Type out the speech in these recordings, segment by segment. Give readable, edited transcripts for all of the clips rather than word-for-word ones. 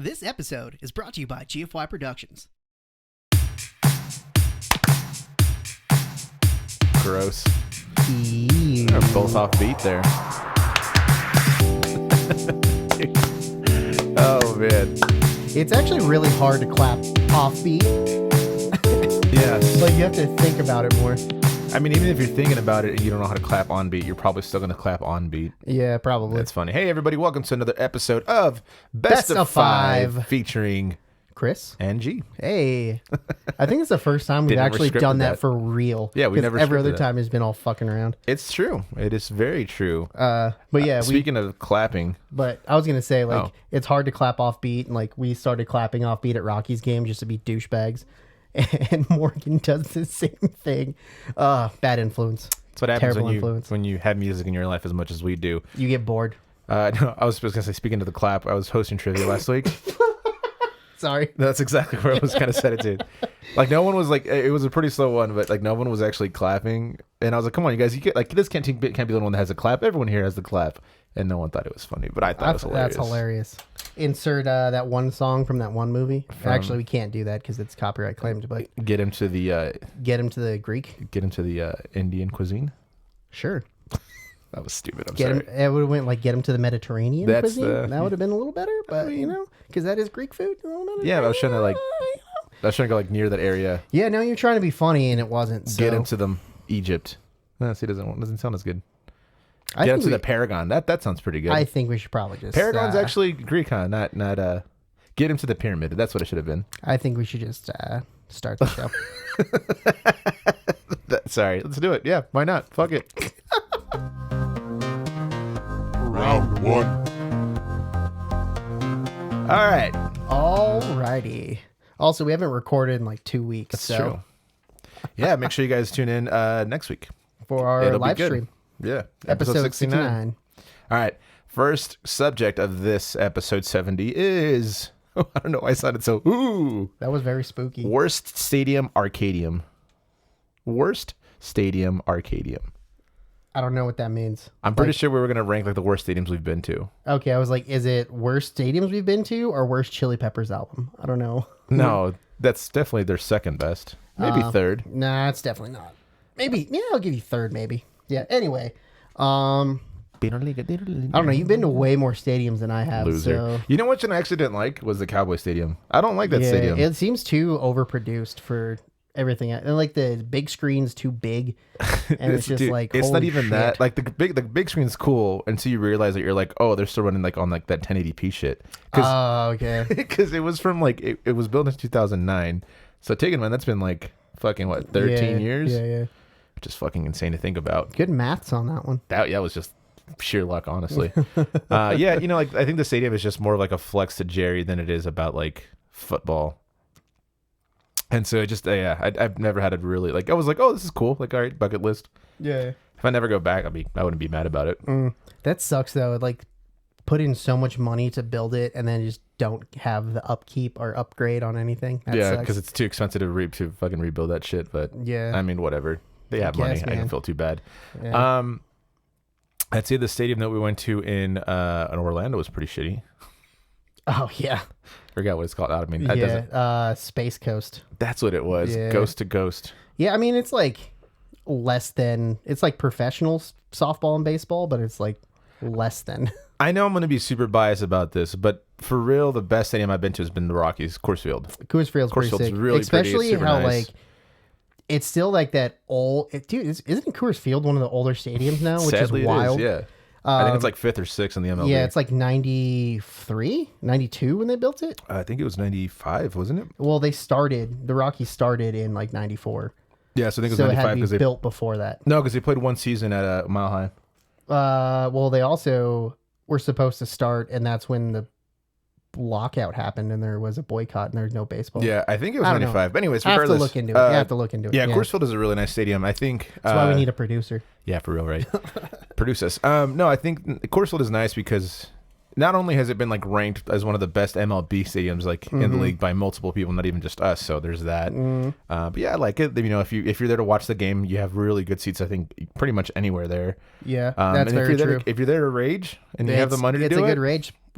This episode is brought to you by GFY Productions. Gross. Ew. They're both off beat there. Oh, man. It's actually really hard to clap offbeat. Yeah. Like, you have to think about it more. I mean, even if you're thinking about it and you don't know how to clap on beat, you're probably still going to clap on beat. Yeah, probably. That's funny. Hey, everybody. Welcome to another episode of Best of Five featuring Chris and G. Hey. I think it's the first time we've actually done that for real. Yeah, we never every other scripted time has been all fucking around. It's true. It is very true. But yeah, Speaking of clapping. But I was going to say, like, it's hard to clap offbeat. And, like, we started clapping offbeat at Rocky's game just to be douchebags. And Morgan does the same thing. Bad influence. That's what happens Terrible when you have music in your life as much as we do. You get bored. No, I was just going to say, speaking of the clap, I was hosting trivia last week. Sorry. That's exactly where I was kind of set it to. Like, no one was like, it was a pretty slow one, but like no one was actually clapping. And I was like, come on, you guys, you get like, this can't be the only one that has a clap. Everyone here has the clap. And no one thought it was funny, but I thought it was hilarious. That's hilarious. Insert that one song from that one movie. Actually, we can't do that because it's copyright claimed. But get him to the Greek. Get him to the Indian cuisine. Sure. That was stupid. I'm get sorry. Him, it would have went like get him to the Mediterranean cuisine. That would have been a little better, but because that is Greek food. Yeah, but I was trying to go like near that area. Yeah, no, you're trying to be funny and it wasn't. So. Get him to the Egypt. No, see, doesn't sound as good. Get him to the Paragon. That sounds pretty good. I think we should probably just Paragon's actually Greek, huh? Not get him to the pyramid. That's what it should have been. I think we should just start the show. Sorry, let's do it. Yeah, why not? Fuck it. Round one. Alrighty. Also, we haven't recorded in like 2 weeks. That's true. Yeah, make sure you guys tune in next week for our live stream. Yeah. Episode 69. All right. First subject of this episode 70 is... I don't know why I sounded so... Ooh. That was very spooky. Worst Stadium Arcadium. Worst Stadium Arcadium. I don't know what that means. I'm pretty sure we were going to rank like the worst stadiums we've been to. Okay, I was like, is it worst stadiums we've been to or worst Chili Peppers album? I don't know. No, that's definitely their second best. Maybe third. Nah, it's definitely not. Maybe. Yeah, I'll give you third, maybe. Yeah, anyway. I don't know. You've been to way more stadiums than I have. Loser. So. You know what I actually didn't like was the Cowboy Stadium. I don't like that stadium. It seems too overproduced for everything. And like the big screen's too big. And it's just like, it's not even shit. that. Like the big screen's cool until you realize that you're like, oh, they're still running like on like that 1080p shit. Oh, okay. Because it was from like, it was built in 2009. So taking man, that's been like fucking what, 13 years? Yeah. Which is fucking insane to think about. Good maths on that one. That was just sheer luck, honestly. Yeah, like I think the stadium is just more of like a flex to Jerry than it is about like football. And so it just, I've never had it really like, I was like, oh, this is cool. Like, all right, bucket list. Yeah. If I never go back, I wouldn't be mad about it. That sucks though. Like, put in so much money to build it and then just don't have the upkeep or upgrade on anything. That sucks. Because it's too expensive to fucking rebuild that shit. But yeah, I mean, whatever. They have money. Man. I don't feel too bad. Yeah. I'd say the stadium that we went to in Orlando was pretty shitty. Oh yeah. Forgot what it's called. I mean, Space Coast. That's what it was. Yeah. Ghost to Ghost. Yeah, I mean it's like it's like professional softball and baseball, but it's like less than. I know I'm going to be super biased about this, but for real, the best stadium I've been to has been the Rockies, Coors Field. Coors Field's pretty sick. Really especially pretty, how nice. like it's still like that old. Dude, isn't Coors Field one of the older stadiums now? Which Sadly, is wild. It is, yeah. I think it's like 5th or 6th in the MLB. Yeah, it's like 93, 92 when they built it. I think it was 95, wasn't it? Well, the Rockies started in like 94. Yeah, so I think it was so 95 it had to because be they built before that. No, because they played one season at Mile High. Well, they also were supposed to start, and that's when the lockout happened, and there was a boycott, and there was no baseball. Yeah, I think it was 95. But anyways, I have regardless, to look into it. You have to look into it. Yeah, Coors Field is a really nice stadium. I think that's why we need a producer. Yeah, for real, right? Produce us. No, I think Coors Field is nice because not only has it been like ranked as one of the best MLB stadiums like in the league by multiple people, not even just us. So there's that. But yeah, I like it. If you're there to watch the game, you have really good seats. I think pretty much anywhere there. Yeah, that's very true. If you're there to rage and you have the money to do it, it's a good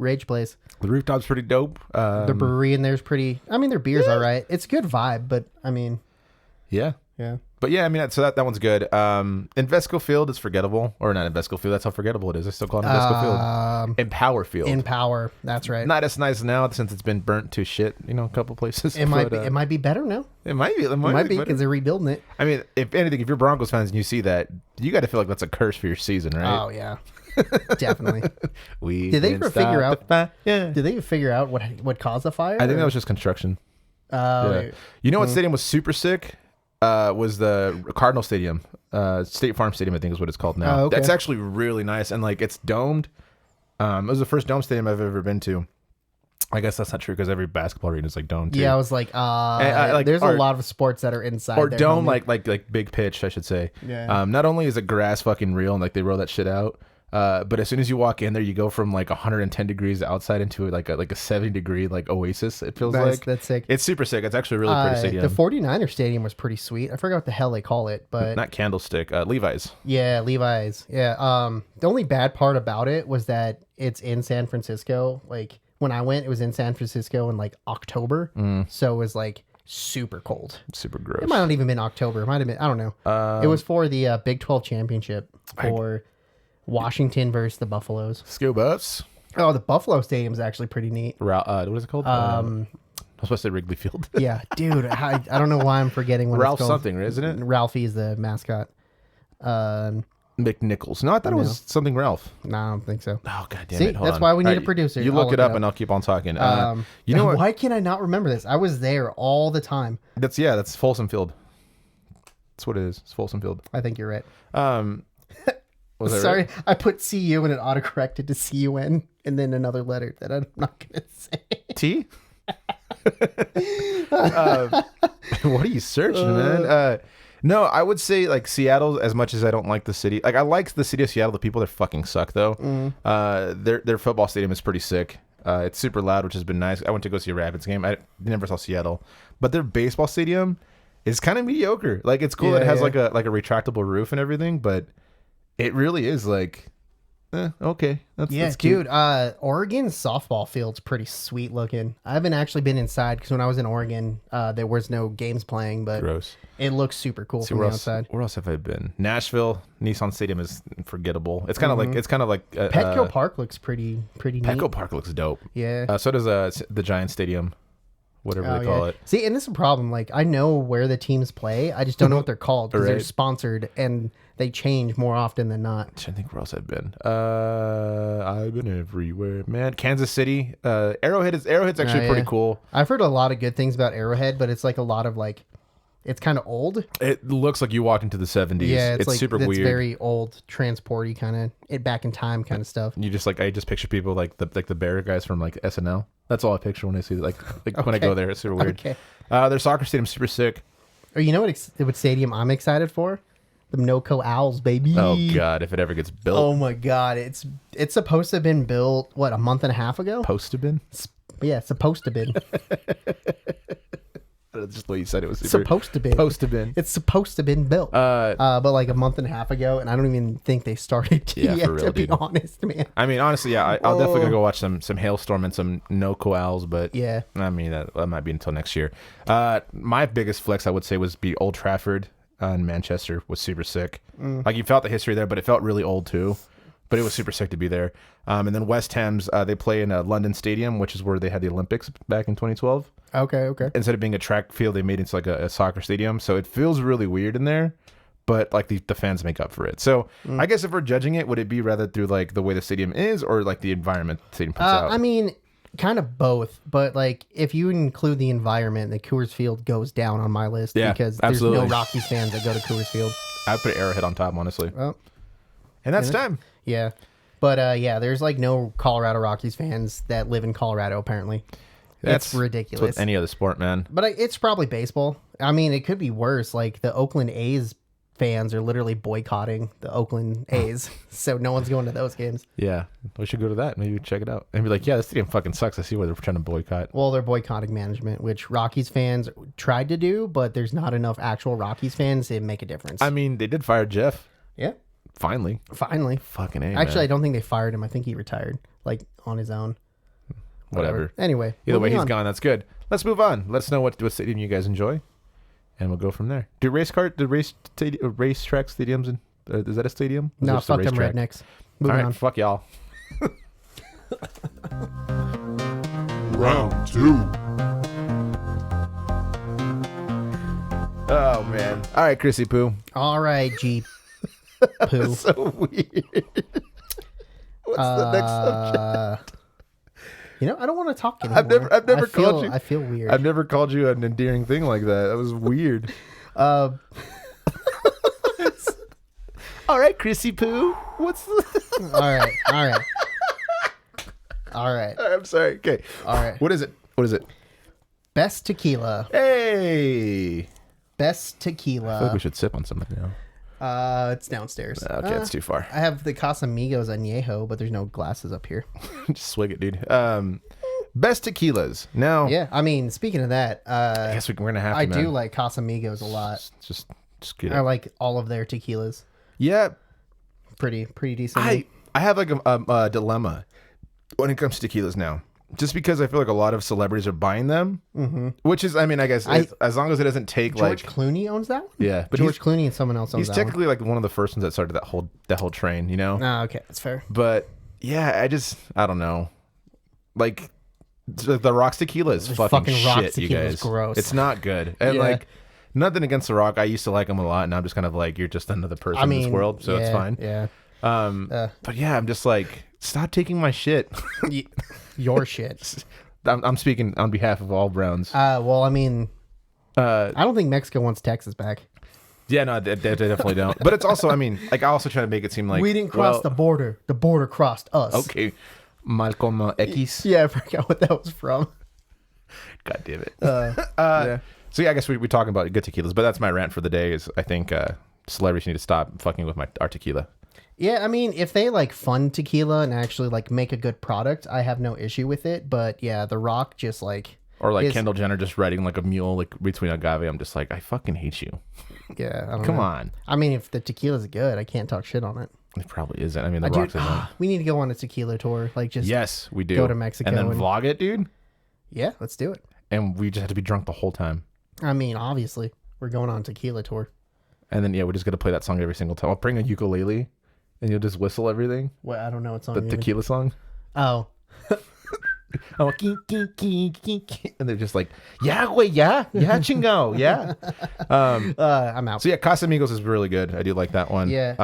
Rage place. The rooftop's pretty dope. The brewery in there's pretty. I mean, their beer's all right. It's a good vibe, but I mean, yeah. yeah. But yeah, I mean, so that one's good. Invesco Field is forgettable, or not Invesco Field. That's how forgettable it is. I still call it Invesco Field. Empower Field. Empower. That's right. Not as nice now since it's been burnt to shit. A couple places. It might be. It might be better now. It might be. It might be better. because they're rebuilding it. I mean, if anything, if you're Broncos fans and you see that, you got to feel like that's a curse for your season, right? Oh yeah, definitely. Did they ever figure out? Yeah. Did they figure out what caused the fire? I think that was just construction. Yeah. You know what stadium was super sick? Was the Cardinal Stadium, State Farm Stadium, I think is what it's called now. Oh, okay. That's actually really nice, and like it's domed. It was the first dome stadium I've ever been to. I guess that's not true because every basketball arena is like domed too. Yeah, I was like, there's a lot of sports that are inside or there, dome, homie. like big pitch, I should say. Yeah. Not only is the grass fucking real and like they roll that shit out, but as soon as you walk in there, you go from like 110 degrees outside into like a 70-degree like oasis. It feels like that's sick. It's super sick. It's actually a really pretty stadium. The 49er stadium was pretty sweet. I forgot what the hell they call it, but Not Candlestick, Levi's. yeah, Levi's. Yeah. The only bad part about it was that it's in San Francisco. Like when I went, it was in San Francisco in like October, so it was like super cold. Super gross. It might not even been October. It might have been. I don't know. It was for the Big 12 championship for Washington versus the Buffaloes. Skill Buffs. Oh, the Buffalo Stadium's actually pretty neat. What is it called? I was supposed to say Wrigley Field. Yeah, dude. I don't know why I'm forgetting what Ralph it's called. something, isn't it? Ralphie is the mascot. McNichols. No, I thought it was something Ralph. No, I don't think so. Oh, god damn See, it. Hold that's on. why we need All a producer. You I'll look it up and I'll keep on talking. You know what? Why can I not remember this? I was there all the time. That's Folsom Field. That's what it is. It's Folsom Field. I think you're right. Was that Sorry, right? I put CU and it autocorrected to CUN and then another letter that I'm not going to say. T? What are you searching, man? No, I would say like Seattle. As much as I don't like the city, like I like the city of Seattle. The people there fucking suck though. Their football stadium is pretty sick. It's super loud, which has been nice. I went to go see a Rapids game. I never saw Seattle, but their baseball stadium is kind of mediocre. Like it's cool that it has like a retractable roof and everything, but it really is like. Okay. That's cute. Dude. Oregon's softball field's pretty sweet looking. I haven't actually been inside because when I was in Oregon, there was no games playing, but Gross. it looks super cool See, from the outside. Where else have I been? Nashville, Nissan Stadium is forgettable. It's kind of like Petco Park looks pretty neat. Petco Park looks dope. Yeah. So does the Giant Stadium, whatever they call it. See, and this is a problem. Like, I know where the teams play. I just don't know what they're called because they're Right. sponsored and they change more often than not. I think where else I've been. I've been everywhere, man. Kansas City. Arrowhead's actually pretty cool. I've heard a lot of good things about Arrowhead, but it's like a lot of like, it's kind of old. It looks like you walked into the 70s. Yeah, it's like, super it's weird. very old, transporty kind of, it back in time kind of stuff. You just I just picture people like the bear guys from like SNL. That's all I picture when I see when I go there. It's super weird. Okay. Their soccer stadium's super sick. Or you know what stadium I'm excited for? The NoCo Owls, baby. Oh god, if it ever gets built. Oh my god, it's supposed to have been built a month and a half ago? Supposed to been? Yeah, it's supposed to have been. Just the way you said it was super. Supposed to be. Supposed to been. It's supposed to have been built. But like a month and a half ago, and I don't even think they started Yeah, yet, for real, to be dude. honest, man. I mean, honestly, yeah, I'll definitely gonna go watch some Hailstorm and some No Owls, but Yeah. I mean that might be until next year. My biggest flex, I would say, was be Old Trafford in Manchester. Was super sick. Like you felt the history there, but it felt really old too. But it was super sick to be there. And then West Ham's, they play in a London Stadium, which is where they had the Olympics back in 2012. Okay. Instead of being a track field, they made it into like a soccer stadium. So it feels really weird in there, but like the fans make up for it. So I guess if we're judging it, would it be rather through like the way the stadium is or like the environment the stadium puts out? I mean, kind of both, but like if you include the environment, the Coors Field goes down on my list because there's absolutely. no Rockies fans that go to Coors Field. I put Arrowhead on top, honestly. Oh, And that's time. yeah. But there's like no Colorado Rockies fans that live in Colorado apparently. That's ridiculous. It's with any other sport, man. But it's probably baseball. I mean, it could be worse. Like the Oakland A's fans are literally boycotting the Oakland A's, so no one's going to those games. Yeah, we should go to that. Maybe check it out and be like, yeah, this stadium fucking sucks. I see why they're trying to boycott. Well, they're boycotting management, which Rockies fans tried to do, but there's not enough actual Rockies fans to make a difference. I mean, they did fire Jeff. Yeah. Finally. Finally. Fucking A, Actually, man. I don't think they fired him. I think he retired, like, on his own. whatever. Anyway, Either way, moving he's on. gone. That's good. Let's move on. Let us know what stadium you guys enjoy, and we'll go from there. Do racetrack stadiums in? Is that a stadium? Or is it No, just a fuck them racetrack? rednecks. All Moving right, on. fuck y'all. Round 2. Oh man. All right, Crissy Poo. All right, Jeep. Poo. So weird. What's the next subject? I don't want to talk anymore. I've never called you. I feel weird. I've never called you an endearing thing like that. That was weird. Uh, All right, Crissy Poo. What's the... all right. I'm sorry. Okay. All right. What is it? Best tequila. Hey. Best I feel like tequila. we should sip on something now. It's downstairs. Okay, it's too far. I have the Casamigos Añejo, but there's no glasses up here. Just swig it, dude. Best tequilas. Now, Yeah, I mean, speaking of that, I guess we're gonna have to. I man. do like Casamigos a lot. Just get it. I like all of their tequilas. Yeah, Pretty decent. I have like a dilemma when it comes to tequilas now. Just because I feel like a lot of celebrities are buying them, which is, I mean, I guess as long as it doesn't take George like, Clooney owns that one? yeah, but George Clooney and someone else owns he's that technically like one of the first ones that started that whole train, you know. one. Oh, okay, that's fair. But yeah, I don't know, like the Rock's tequila is fucking Rock's shit, you tequila is guys. gross. It's not good, and Yeah. like nothing against the Rock. I used to like him a lot, and I'm just kind of like, you're just another person in this world, so it's fine. Yeah. But yeah, I'm just like, stop taking my shit. Your shit. I'm speaking on behalf of all Browns. Well, I mean, I don't think Mexico wants Texas back. Yeah, no, they definitely don't. But it's also, I mean, like I also try to make it seem like We didn't cross the border. The border crossed us. Okay, Malcolm X. Yeah, I forgot what that was from. God damn it. Yeah. So yeah, I guess we're talking about good tequilas, but that's my rant for the day. Is I think celebrities need to stop fucking with our tequila. Yeah, I mean, if they like fund tequila and actually like make a good product, I have no issue with it. But yeah, The Rock just like, Or like is- Kendall Jenner just riding like a mule like between agave. I'm just like, I fucking hate you. yeah, I don't Come know. on. I mean, if the tequila's good, I can't talk shit on it. It probably isn't. I mean, the Dude, Rock's isn't. we need to go on a tequila tour. Like just Yes, we do. go to Mexico and then and- vlog it, dude. yeah, let's do it. And we just have to be drunk the whole time. I mean, obviously, we're going on a tequila tour. And then yeah, we just got to play that song every single time. I'll bring a ukulele, and you'll just whistle everything. What, I don't know what song. The you're gonna- tequila song. Oh, Oh, and they're just like, yeah, güey, yeah, chingo, yeah. I'm out. So yeah, Casamigos is really good. I do like that one. Yeah.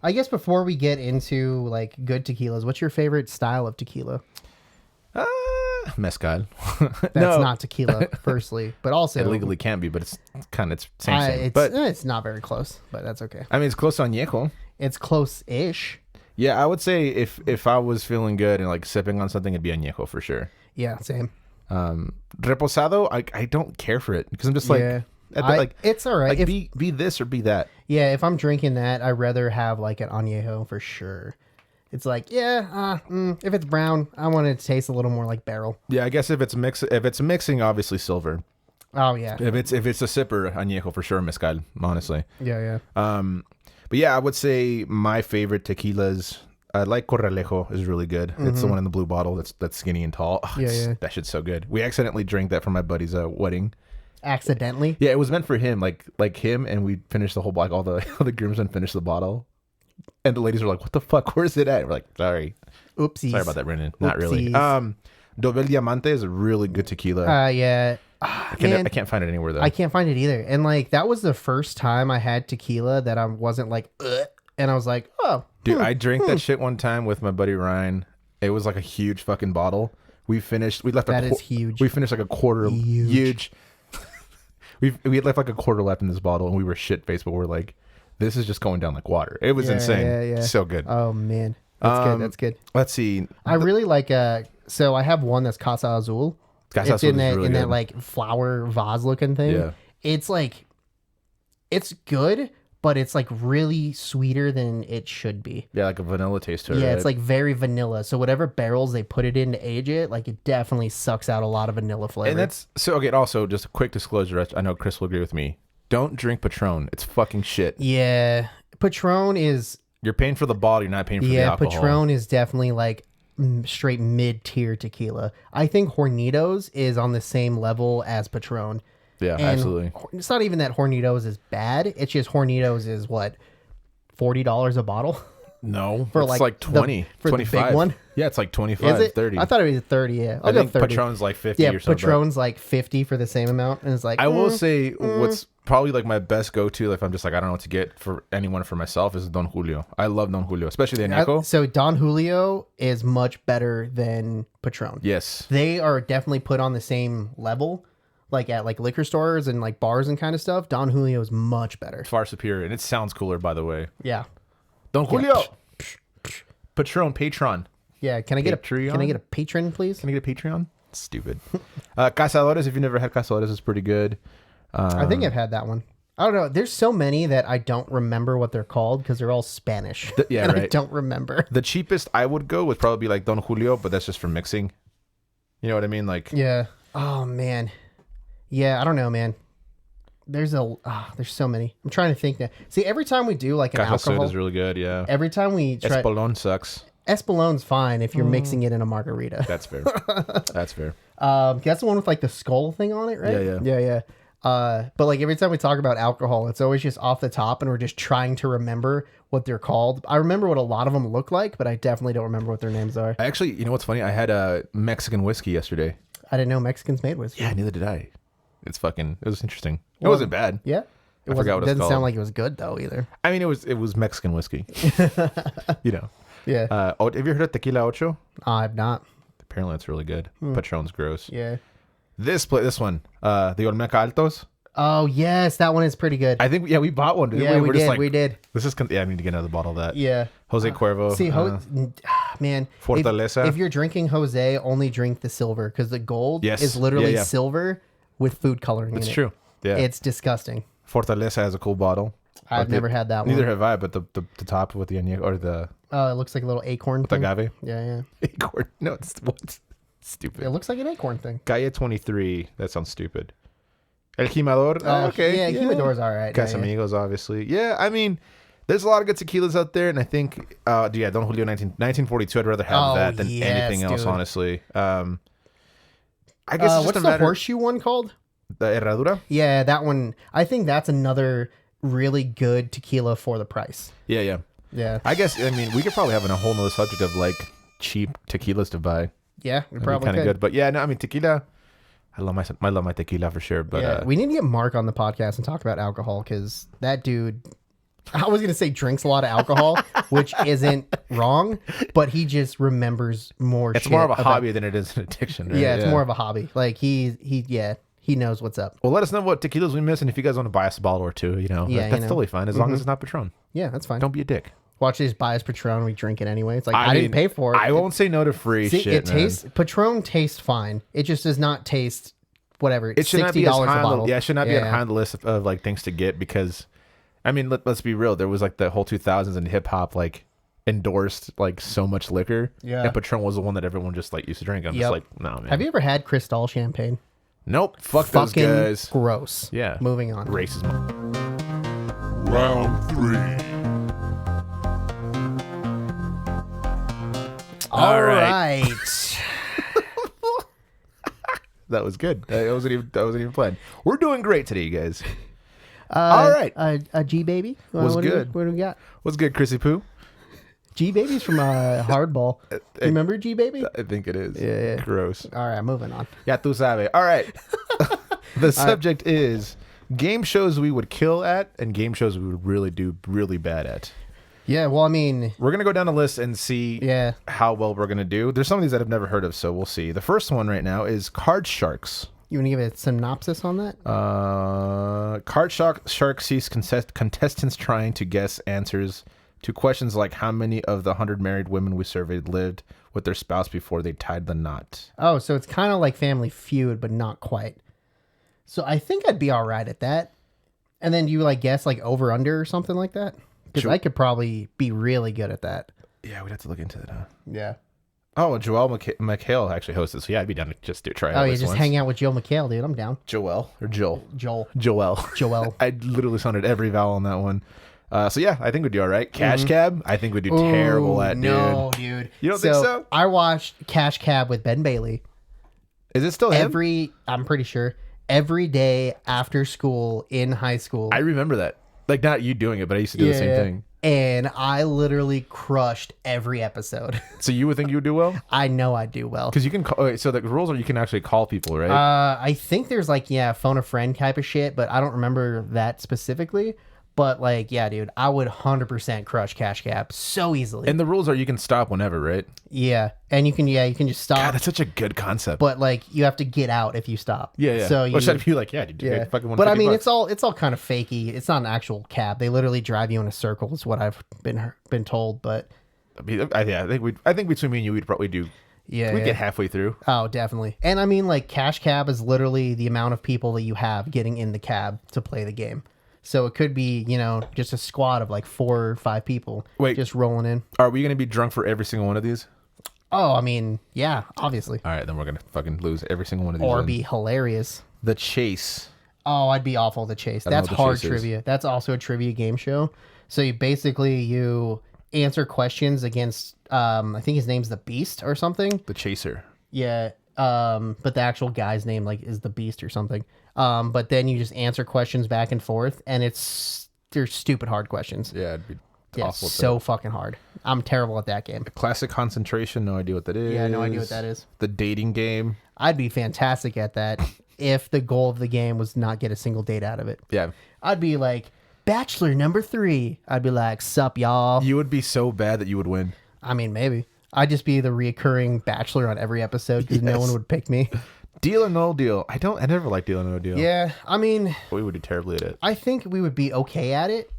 I guess before we get into like good tequilas, what's your favorite style of tequila? Mezcal. That's not tequila, firstly, but also It legally can be, but it's same. But it's not very close, but that's okay. I mean, it's close on añejo. It's close-ish. Yeah, I would say if I was feeling good and like sipping on something, it'd be añejo for sure. Yeah, same. Reposado, I don't care for it because I'm just like, Yeah. like It's all right. like If, be this or be that. yeah, if I'm drinking that, I'd rather have like an añejo for sure. It's like, if it's brown, I want it to taste a little more like barrel. Yeah, I guess if it's mixing, obviously silver. Oh yeah, If it's a sipper, añejo for sure, mezcal. Honestly. yeah. But yeah, I would say my favorite tequilas. I like Corralejo is really good. It's the one in the blue bottle that's skinny and tall. Oh, Yeah. That shit's so good. We accidentally drank that for my buddy's wedding. Accidentally. Yeah, it was meant for him, like him, and we finished the whole block. All the groomsmen finished the bottle, and the ladies were like, "What the fuck? Where's it at?" We're like, "Sorry, Oopsies. sorry about that, Brendan. Not really." Oopsies. Dobel Diamante is a really good tequila. Yeah. I Man, can't find it anywhere though. I can't find it either. And like that was the first time I had tequila that I wasn't like, ugh, and I was like, oh, Dude, I drank that shit one time with my buddy Ryan. It was like a huge fucking bottle. We left That is huge. We finished like a quarter. Huge. We had left like a quarter left in this bottle, and we were shit faced, but we're like, this is just going down like water. It was insane. Yeah. So good. Oh man, that's good. That's good. Let's see. I really like. So I have one that's Casa Azul. Casa It's Azul in is that really that good. like flower vase looking thing. Yeah. It's like, it's good, but it's like really sweeter than it should be. Yeah, like a vanilla taste to it. Yeah, right? it's like very vanilla. So whatever barrels they put it in to age it, like it definitely sucks out a lot of vanilla flavor. And that's so okay. Also, just a quick disclosure. I know Chris will agree with me. Don't drink Patron. It's fucking shit. yeah, Patron is You're paying for the bottle. You're not paying for the alcohol. Patron is definitely like straight mid-tier tequila. I think Hornitos is on the same level as Patron. Yeah, And absolutely. It's not even that Hornitos is bad. It's just Hornitos is what, $40 a bottle? No, For it's like like the- 20, for the 25. big one? Yeah, it's like 25, Is it? 30. I thought it was 30. Yeah, I I'll go think 30. Patron's like 50 Yeah, or something. Patron's like 50 for the same amount, and it's like I will say what's probably like my best go-to if I'm just like I don't know what to get for anyone for myself is Don Julio. I love Don Julio, especially the Añejo. So Don Julio is much better than Patron. Yes. They are definitely put on the same level, like at like liquor stores and like bars and kind of stuff. Don Julio is much better. Far superior, and it sounds cooler, by the way. Yeah, Don Julio. Patron. yeah. Can I get Patreon? a patron, please? Can I get a Patreon? Stupid. Cazadores, if you've never had Cazadores, it's pretty good. I think I've had that one. I don't know. There's so many that I don't remember what they're called because they're all Spanish. Yeah, and I right. don't remember. The cheapest I would go would probably be like Don Julio, but that's just for mixing. You know what I mean? Like, Yeah. Oh man. Yeah, I don't know, man. There's so many. I'm trying to think now. See, every time we do like an Caja Sud alcohol, is really good. Yeah. every time we try Espolón sucks. Espolón's fine if you're mixing it in a margarita. That's fair. That's fair. That's the one with like the skull thing on it, right? Yeah. But like every time we talk about alcohol, it's always just off the top, and we're just trying to remember what they're called. I remember what a lot of them look like, but I definitely don't remember what their names are. I actually, you know what's funny? I had a Mexican whiskey yesterday. I didn't know Mexicans made whiskey. Yeah, neither did I. It was interesting. It wasn't bad. Yeah. I forgot what it's doesn't called. sound like it was good though either. I mean, it was Mexican whiskey. You know. Yeah. Have you heard of Tequila Ocho? I've not. Apparently, it's really good. Patron's gross. Yeah. This one, the Olmeca Altos. Oh yes, that one is pretty good. I think we bought one. Didn't Yeah, we? we We're just did, like, we did. This is I need to get another bottle of that. Yeah. Jose Cuervo. See, man, Fortaleza. If you're drinking Jose, only drink the silver because the gold Yes. is literally Yeah. silver with food coloring It's in it. true. Yeah. It's disgusting. Fortaleza has a cool bottle. I've But never had that one. Neither have I. But the top with the añejo or the Oh, it looks like a little acorn thing. agave. Yeah. Acorn. No, it's what? Stupid. It looks like an acorn thing. Calle 23. That sounds stupid. El Jimador. Okay. Yeah, Humidor's all right. Casamigos, obviously. Yeah, I mean, there's a lot of good tequilas out there, and I think, Don Julio 1942. I'd rather have Oh, that than yes, anything else, dude. honestly. I guess it's just What's a the matter. horseshoe one called? The Herradura. Yeah, that one. I think that's another really good tequila for the price. Yeah. Yeah. I guess. I mean, we could probably have a whole nother subject of like cheap tequilas to buy. Yeah, we That'd probably be kind could. of good. But yeah, no, I mean tequila. I love my tequila for sure. But Yeah, we need to get Mark on the podcast and talk about alcohol because that dude, I was gonna say drinks a lot of alcohol, which isn't wrong, but he just remembers more. it's shit more of a about- hobby than it is an addiction. Right? Yeah, it's more of a hobby. Like he knows what's up. Well, let us know what tequilas we miss, and if you guys want to buy us a bottle or two, that's totally fine as long as it's not Patron. Yeah, that's fine. Don't be a dick. Watch this buy us Patron, we drink it anyway. It's like I didn't pay for it. I won't say no to free See, shit. it man. tastes Patron tastes fine. It just does not taste whatever. It should not be as $60 high a on the, bottle. yeah, it should not be on high on the list of like things to get because, I mean, let's be real. There was like the whole 2000s and hip hop like endorsed like so much liquor. Yeah. And Patron was the one that everyone just like used to drink. I'm Yep. just like, no, man. Have you ever had Cristal champagne? Nope. Fuck those Fucking guys. gross. Yeah. Moving on. Racism. Round 3. All right. right. That was good. That wasn't even planned. We're doing great today, you guys. All right. A G baby. Was what good. What do we got? What's good, Crissy Poo? G baby's from Hardball. Remember G baby? I think it is. Yeah. Gross. All right, moving on. Ya tú sabe. All right. The subject is game shows we would kill at and game shows we would really do really bad at. Yeah. Well, I mean, We're going to go down the list and see yeah. how well we're going to do. There's some of these that I've never heard of, so we'll see. The first one right now is Card Sharks. You want to give a synopsis on that? Shark sees contestants trying to guess answers to questions like how many of the 100 married women we surveyed lived with their spouse before they tied the knot. Oh, so it's kind of like Family Feud, but not quite. So I think I'd be all right at that. And then you like guess like over under or something like that? Because Sure. I could probably be really good at that. Yeah, we'd have to look into that, huh? Yeah. Oh, Joel McHale actually hosts this. So yeah, I'd be down to just try it Oh, out yeah, this just once. hang out with Joe McHale, dude. I'm down. Joel or Joel? Joel. Joel. Joel. I literally sounded every vowel on that one. So yeah, I think we'd do all right. Cash Cab, I think we'd do terrible at, dude. No, dude. You don't think so? I watched Cash Cab with Ben Bailey Is it still him? I'm pretty sure, every day after school in high school. I remember that. Like, not you doing it, but I used to do the same thing. And I literally crushed every episode. So you would think you would do well? I know I do well. Because you can call, so the rules are you can actually call people, right? I think there's like, phone a friend type of shit, but I don't remember that specifically. But like, yeah, dude, I would 100% crush Cash Cab so easily. And the rules are you can stop whenever, right? Yeah. And you can just stop. God, that's such a good concept. But like, you have to get out if you stop. Yeah. So Which I'd be like, dude, yeah. fucking But I mean, $150. it's all kind of fakey. It's not an actual cab. They literally drive you in a circle, is what I've been told. But I think between me and you, we'd probably do. yeah, We'd get halfway through. Oh, definitely. And I mean, like, Cash Cab is literally the amount of people that you have getting in the cab to play the game. So it could be, just a squad of like 4 or 5 people just rolling in. Are we going to be drunk for every single one of these? Oh, I mean, yeah, obviously. All right, then we're going to fucking lose every single one of these. Or then. be hilarious. The Chase. Oh, I'd be awful to chase. I don't know That's what the hard Chase is. trivia. That's also a trivia game show. So you answer questions against, I think his name's the Beast or something. The Chaser. Yeah. But the actual guy's name is the Beast or something. But then you just answer questions back and forth, and they're stupid hard questions. Yeah, it'd be Yeah, awful. at so that. fucking hard. I'm terrible at that game. Classic Concentration. No idea what that is. Yeah, no idea what that is. The dating game. I'd be fantastic at that if the goal of the game was not get a single date out of it. Yeah. I'd be like, Bachelor number 3. I'd be like, sup, y'all. You would be so bad that you would win. I mean, maybe. I'd just be the reoccurring Bachelor on every episode because no one would pick me. Deal or no deal. I never liked Deal or No Deal. Yeah, I mean, We would do terribly at it. I think we would be okay at it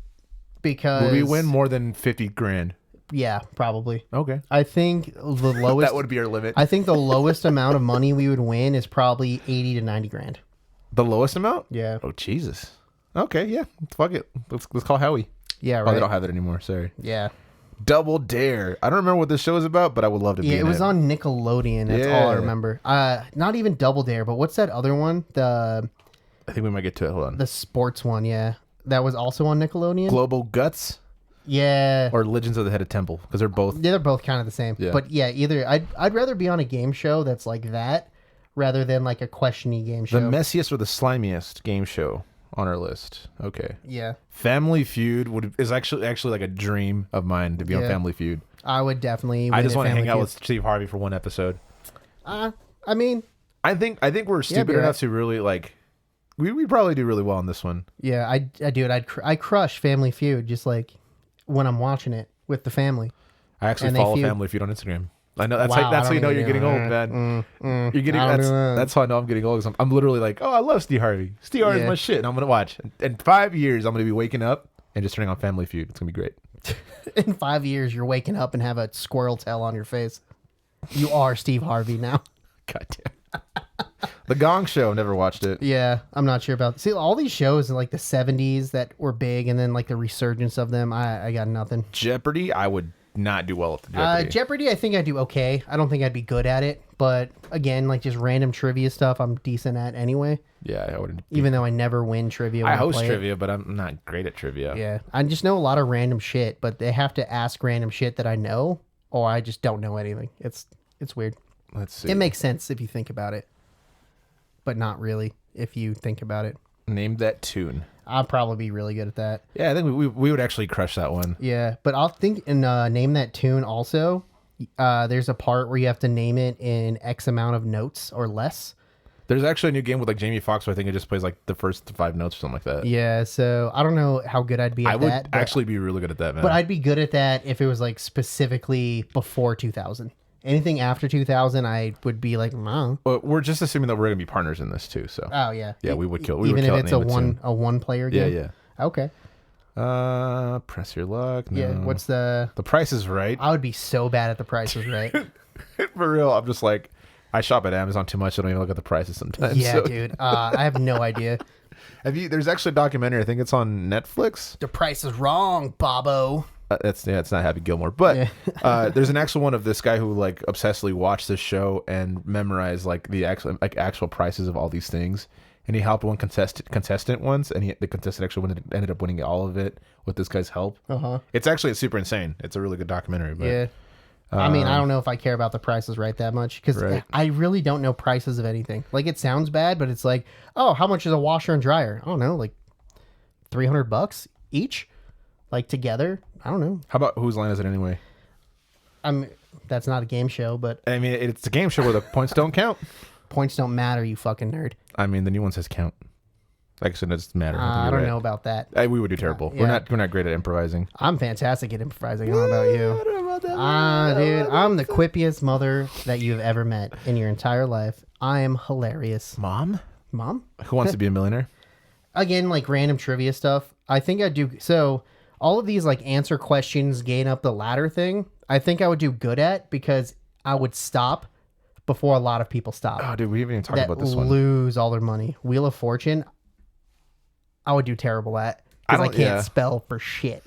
because... Would we win more than 50 grand? Yeah, probably. Okay. I think the lowest... That would be our limit. I think the lowest amount of money we would win is probably 80 to 90 grand. The lowest amount? Yeah. Oh, Jesus. Okay, yeah. Fuck it. Let's call Howie. Yeah, Oh, right. they don't have it anymore. Sorry. Yeah. Double Dare. I don't remember what this show is about, but I would love to be Yeah, in it was it. on Nickelodeon. That's all I Yeah. remember. Not even Double Dare, but what's that other one? I think we might get to it. Hold on. The sports one, yeah. That was also on Nickelodeon? Global Guts Yeah. or Legends of the Headed Temple, because they're both. Yeah, they're both kind of the same. Yeah. But yeah, either I'd rather be on a game show that's like that rather than like a questiony game show. The messiest or the slimiest game show on our list. Okay. Yeah. Family Feud is actually like a dream of mine to be on Yeah. Family Feud. I would definitely I win just at want to hang Family out Feud. with Steve Harvey for one episode. I mean, I think we're stupid be enough right. to really like. We probably do really well on this one. yeah, I do it. I crush Family Feud just like when I'm watching it with the family. I actually And they follow feud. Family Feud on Instagram. I know that's Wow, that's I how you know don't you're even getting do old, man. You're getting I don't do that. that's how I know I'm getting old. 'Cause I'm literally like, oh, I love Steve Harvey. Steve Harvey's Yeah. my shit, and I'm gonna watch. In 5 years, I'm gonna be waking up and just turning on Family Feud. It's gonna be great. In 5 years, you're waking up and have a squirrel tail on your face. You are Steve Harvey now. God damn. The Gong Show. Never watched it. Yeah, I'm not sure about. See, all these shows in like the 70s that were big, and then like the resurgence of them. I got nothing. Jeopardy. I would not do well at the Jeopardy. Jeopardy, I think I do okay. I don't think I'd be good at it, but again, like just random trivia stuff, I'm decent at anyway. Yeah, I wouldn't. Even though I never win trivia. When I host play it. trivia, but I'm not great at trivia. Yeah, I just know a lot of random shit, but they have to ask random shit that I know, or I just don't know anything. It's weird. Let's see. It makes sense if you think about it, but not really if you think about it. Name that tune. I'll probably be really good at that. Yeah, I think we would actually crush that one. Yeah, but I'll think and name that tune also. There's a part where you have to name it in X amount of notes or less. There's actually a new game with like Jamie Foxx where I think it just plays like the first 5 notes or something like that. Yeah, so I don't know how good I'd be at I would that. But, actually be really good at that, man. but I'd be good at that if it was like specifically before 2000. Anything after 2000, I would be like, oh, But we're just assuming that we're gonna be partners in this too. So yeah. yeah, we would kill. We Even would kill if it, it's a name it one player too. game. Yeah, Okay. yeah. Press your luck. No. Yeah. What's the? The Price is Right? I would be so bad at the prices, right? For real, I'm just like, I shop at Amazon too much. I don't even look at the prices sometimes. Yeah, So- dude. I have no idea. There's actually a documentary. I think it's on Netflix. The price is wrong, Bobo. It's not Happy Gilmore, but Yeah. there's an actual one of this guy who like obsessively watched this show and memorized like the actual prices of all these things. and he helped one contestant once, and the contestant actually ended up winning all of it with this guy's help. It's actually super insane. It's a really good documentary. But, yeah. I mean, I don't know if I care about the prices right that much because I really don't know prices of anything. Like, it sounds bad, but it's like, oh, how much is a washer and dryer? I don't know, like $300 each, like together. I don't know. How about whose line is it anyway? That's not a game show, but I mean, it's a game show where the points don't count. Points don't matter, you fucking nerd. I mean, the new one says count. Like I said, it doesn't matter. I don't know about that. We would do terrible. Yeah. We're not great at improvising. I'm fantastic at improvising. I don't know about you. I don't know about that. Dude, I'm the quippiest mother that you've ever met in your entire life. I am hilarious. Mom? Who wants to be a millionaire? Again, like random trivia stuff. I think I do. So all of these like answer questions, gain up the ladder thing, I think I would do good at because I would stop before a lot of people stop. Oh, dude, we haven't even talked that about this one. Lose all their money. Wheel of Fortune, I would do terrible at because I can't spell for shit.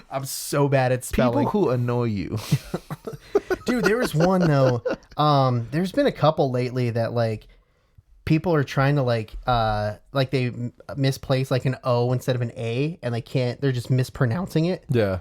I'm so bad at spelling. People who annoy you. Dude, there was one though. There's been a couple lately that like people are trying to like they misplace like an O instead of an A and they're just mispronouncing it. Yeah.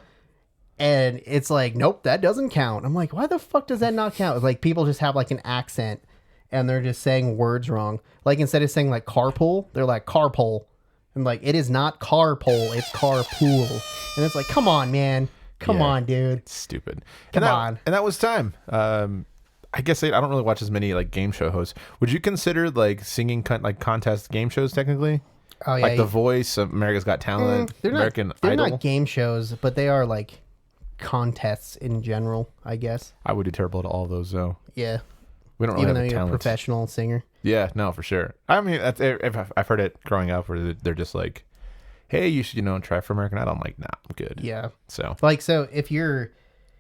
And it's like, nope, that doesn't count. I'm like, why the fuck does that not count? It's like people just have like an accent and they're just saying words wrong. Like instead of saying like carpool, they're like carpool. And like, it is not carpool, it's carpool. And it's like, come on, man. Come on, dude. It's stupid. Come on. And that was time. I guess I don't really watch as many like game show hosts. Would you consider like singing contest game shows technically? Oh yeah. Like The Voice, America's Got Talent, they're American They're Idol? not game shows, but they are like contests in general, I guess. I would do terrible at all of those though. Yeah. We don't really Even have though the you're talent. a professional singer. Yeah, no, for sure. I mean, I've heard it growing up where they're just like, hey, you should, try for American Idol. I'm like, nah, I'm good. Yeah. So if you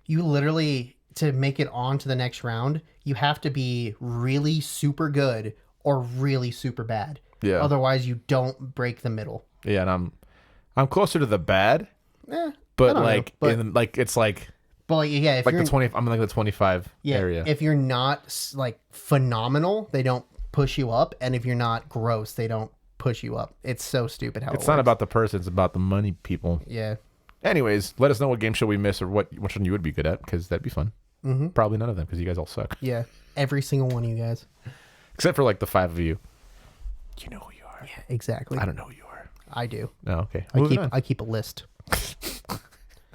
literally, to make it on to the next round, you have to be really super good or really super bad. Yeah. Otherwise you don't break the middle. Yeah, and I'm closer to the bad. But it's like But like, yeah, if like you're the 20, I'm like the 25 area. If you're not like phenomenal, they don't push you up, and if you're not gross, they don't push you up. It's so stupid how It's not about the person, it's about the money, people. Yeah. Anyways, let us know what game show we miss or which one you would be good at, because that'd be fun. Mm-hmm. Probably none of them, because you guys all suck. Yeah, every single one of you guys. Except for like the 5 of you. You know who you are. Yeah, exactly. I don't know who you are. I do. Oh, okay. I keep a list.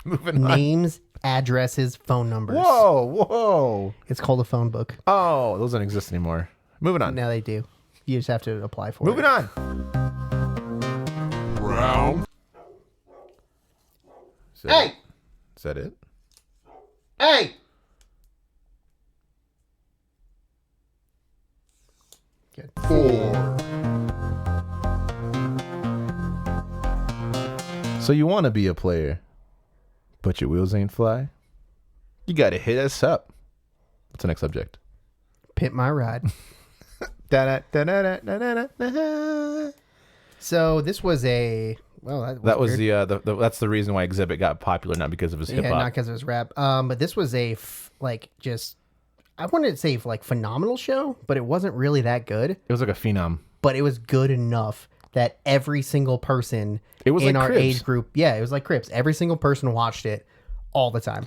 Moving on. Names, addresses, phone numbers. Whoa. It's called a phone book. Oh, those don't exist anymore. Moving on. Now they do. You just have to apply for Moving it. on. Round. Hey! Is that it? Hey! Good. 4. So you want to be a player, but your wheels ain't fly? You got to hit us up. What's the next subject? Pimp My Ride. Da-da-da-da-da-da-da-da. So this was a... Well, That was weird. that's the reason why Exhibit got popular, not because of his hip Yeah, hop. not because it was rap. But this was a I wanted to say like phenomenal show, but it wasn't really that good. It was like a phenom. But it was good enough that every single person It was in like our Cribs. age group, yeah, it was like Crips. Every single person watched it all the time.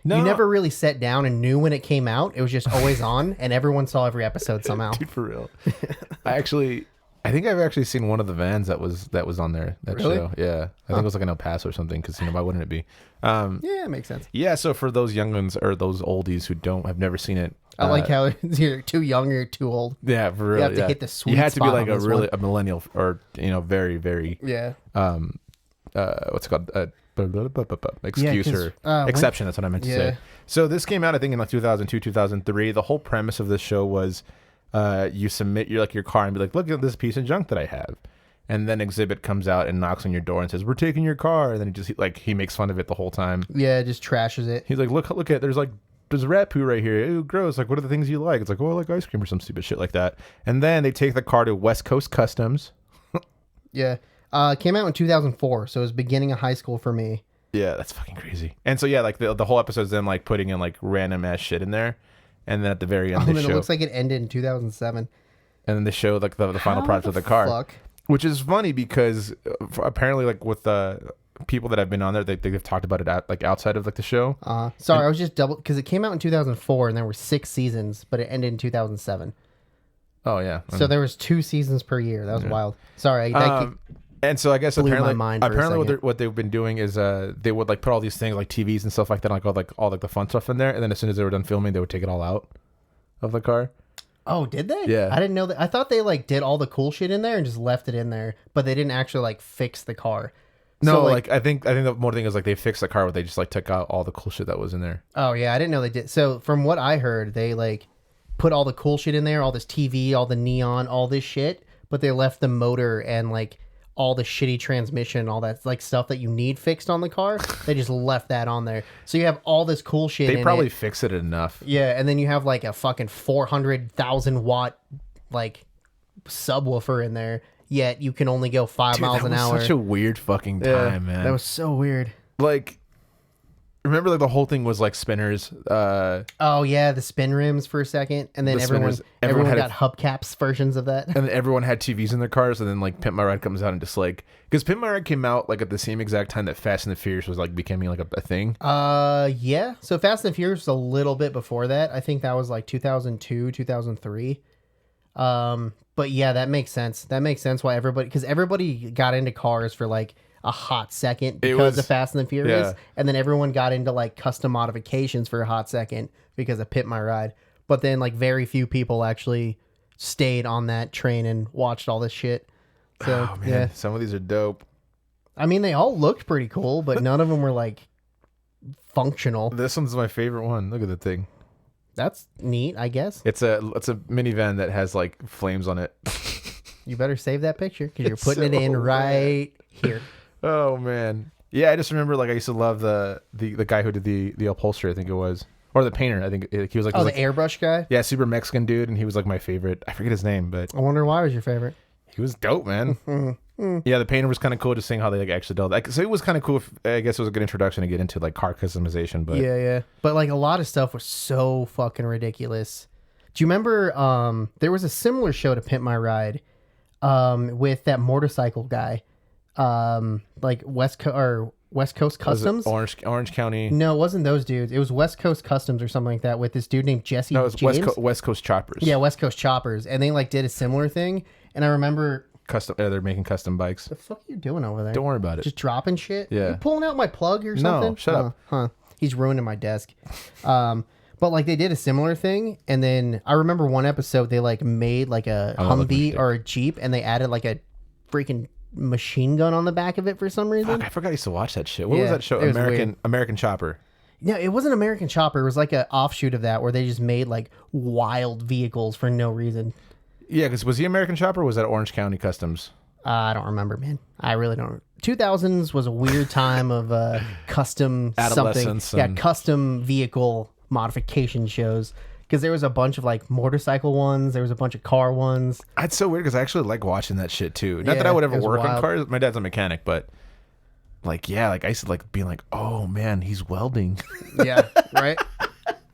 No. You never really sat down and knew when it came out. It was just always on, and everyone saw every episode somehow. Dude, for real. I think I've actually seen one of the vans that was on there. That Really? show. Yeah. I think it was like an El Paso or something, because why wouldn't it be? Yeah, it makes sense. Yeah, so for those young ones or those oldies who have never seen it. I like how you're too young or you're too old. Yeah, for real. You have to yeah. hit the sweet You had to be spot like on this one. a millennial or very, very Yeah. what's it called? Excuse 'cause, or exception. That's what I meant to Yeah. say. So this came out, I think, in like 2002, 2003. The whole premise of this show was you submit your car and be like, look at this piece of junk that I have. And then Exhibit comes out and knocks on your door and says, we're taking your car. And then he makes fun of it the whole time. Yeah, it just trashes it. He's like, look at, there's rat poo right here. Ew, gross. Like, what are the things you like? It's like, oh, I like ice cream or some stupid shit like that. And then they take the car to West Coast Customs. Yeah. It came out in 2004, so it was beginning of high school for me. Yeah, that's fucking crazy. And so, yeah, like the whole episode's them like putting in like random ass shit in there. And then at the very end of And the then show. it looks like it ended in 2007. and then they show like the final product of the car, Fuck. which is funny because apparently like with people that have been on there, they've talked about it like outside of like the show. Sorry, I was just double because it came out in 2004 and there were 6 seasons, but it ended in 2007. Oh yeah, So there was 2 seasons per year. That was wild. Sorry. And so I guess blew my apparently, mind for a second. what they've been doing is they would like put all these things like TVs and stuff like that, like all the fun stuff in there, and then as soon as they were done filming, they would take it all out of the car. Oh, did they? Yeah. I didn't know that. I thought they like did all the cool shit in there and just left it in there, but they didn't actually like fix the car. No, So, like I think the more thing is like they fixed the car, but they just like took out all the cool shit that was in there. Oh yeah, I didn't know they did. So from what I heard, they like put all the cool shit in there, all this TV, all the neon, all this shit, but they left the motor and like all the shitty transmission, all that like stuff that you need fixed on the car. They just left that on there. So you have all this cool shit They in probably it. fixed it enough. Yeah, and then you have like a fucking 400,000 watt like subwoofer in there, yet you can only go 5 Dude, miles that an was hour. such a weird fucking time, man. That was so weird. like, remember like the whole thing was like spinners. Oh yeah, the spin rims for a second, and then The everyone spinners, everyone had got hubcaps versions of that. And then everyone had TVs in their cars, and then like Pimp My Ride comes out and just like because Pimp My Ride came out like at the same exact time that Fast and the Furious was like becoming like a thing. Yeah. So Fast and Furious was a little bit before that. I think that was like 2002, 2003. But yeah, that makes sense. That makes sense why because everybody got into cars for like a hot second because of Fast and the Furious, yeah. and then everyone got into like custom modifications for a hot second because of Pimp My Ride. But then like very few people actually stayed on that train and watched all this shit. So Oh man, yeah, some of these are dope. I mean they all looked pretty cool, but none of them were like functional. This one's my favorite one. Look at the thing. That's neat, I guess. It's a minivan that has like flames on it. You better save that picture because you're It's putting it so in right here. Oh man, yeah. I just remember like I used to love the guy who did the upholstery. I think it was, or the painter. I think he was like Oh, the like, airbrush guy? yeah, super Mexican dude, and he was like my favorite. I forget his name, but I wonder why was your favorite. he was dope, man. Yeah, the painter was kind of cool, just seeing how they like actually did that. So it was kind of cool. I guess it was a good introduction to get into like car customization. But Yeah. But like a lot of stuff was so fucking ridiculous. Do you remember there was a similar show to Pimp My Ride with that motorcycle guy? Like West Coast was it Customs? Orange County. No, it wasn't those dudes. It was West Coast Customs or something like that with this dude named Jesse No, it was James. West Coast Choppers. Yeah, West Coast Choppers. And they like did a similar thing. And I remember custom. They're making custom bikes. the fuck are you doing over there? Don't worry about it. Just dropping shit? Yeah. You pulling out my plug or No, something? shut up. Huh. He's ruining my desk. But like they did a similar thing, and then I remember one episode they like made like a I love looking Humvee at or a Jeep, and they added like a freaking machine gun on the back of it for some reason. Fuck, I forgot I used to watch that shit. What was Yeah, that show? it was American Chopper. No, it wasn't American Chopper. It was like an offshoot of that where they just made like wild vehicles for no reason. Yeah, because was he American Chopper or was that Orange County Customs? I don't remember, man. I really don't. 2000s was a weird time of custom something. Adolescence Yeah, and- custom vehicle modification shows. Because there was a bunch of like motorcycle ones. There was a bunch of car ones. It's so weird because I actually like watching that shit too. Not that Yeah, I would ever it was work on wild. cars. My dad's a mechanic, but like, yeah, like I used to like being like, oh man, he's welding. Yeah, right?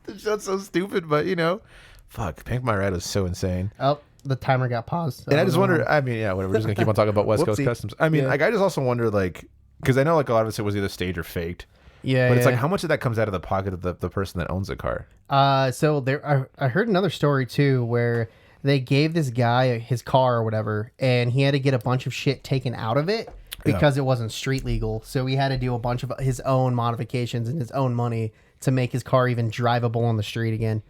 That's so stupid, but you know, fuck, Pimp My Ride was so insane. Oh, the timer got paused. And I just wonder, I mean, yeah, whatever. We're just gonna keep on talking about West Coast Whoopsie. Customs. I mean, Yeah. like I just also wonder, like, because I know like a lot of it was either staged or faked, Yeah, but it's yeah. like how much of that comes out of the pocket of the person that owns the car. So there, I heard another story too where they gave this guy his car or whatever, and he had to get a bunch of shit taken out of it because it wasn't street legal. So he had to do a bunch of his own modifications and his own money to make his car even drivable on the street again.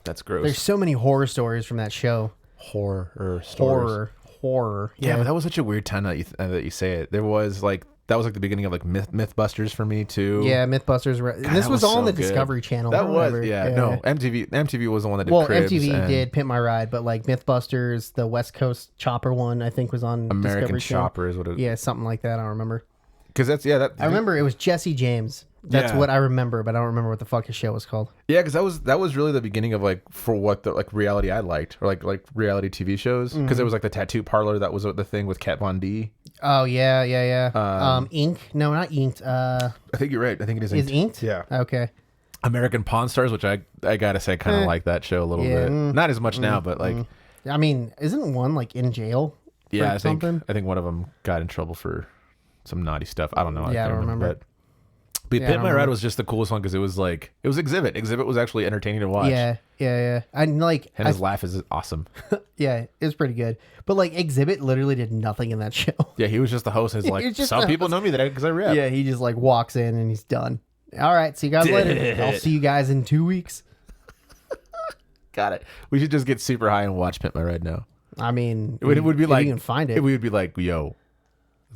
That's gross. There's so many horror stories from that show. horror stories. Horror. Yeah, but that was such a weird time that you say it. There was like that was like the beginning of like Mythbusters for me too. Yeah, Mythbusters. And this that was was all on so the good. Discovery Channel. That or was whatever. no MTV was the one that did Well, Cribs MTV and did Pimp My Ride, but like Mythbusters, the West Coast Chopper one, I think was on American Discovery Channel. Chopper is what it. Yeah, something like that. I don't remember. Because that's I remember it was Jesse James. That's Yeah. what I remember, but I don't remember what the fuck his show was called. Yeah, because that was really the beginning of like for what the like reality I liked or like reality TV shows because it was like the tattoo parlor that was the thing with Kat Von D. Oh yeah. Ink? No, not Inked. I think you're right. I think it is. Is Inked? Yeah. Okay. American Pawn Stars, which I gotta say kind of like that show a little Yeah. bit. Not as much now, but like I mean, isn't one like in jail? Yeah, for something? I think one of them got in trouble for some naughty stuff. I don't know. Yeah, I can't don't remember. But Yeah, I Pimp don't My Ride remember. was just the coolest one because it was Exhibit. Exhibit was actually entertaining to watch. Yeah. And like, And his laugh is awesome. yeah, it was pretty good. But like, Exhibit literally did nothing in that show. Yeah, he was just the host. He's like, was just some the people host. know me that because I rap. Yeah, he just like walks in and he's done. All right, see you guys later. I'll see you guys in 2 weeks. Got it. We should just get super high and watch Pimp My Ride now. I mean, It would be if like you can find it. We would be like, yo,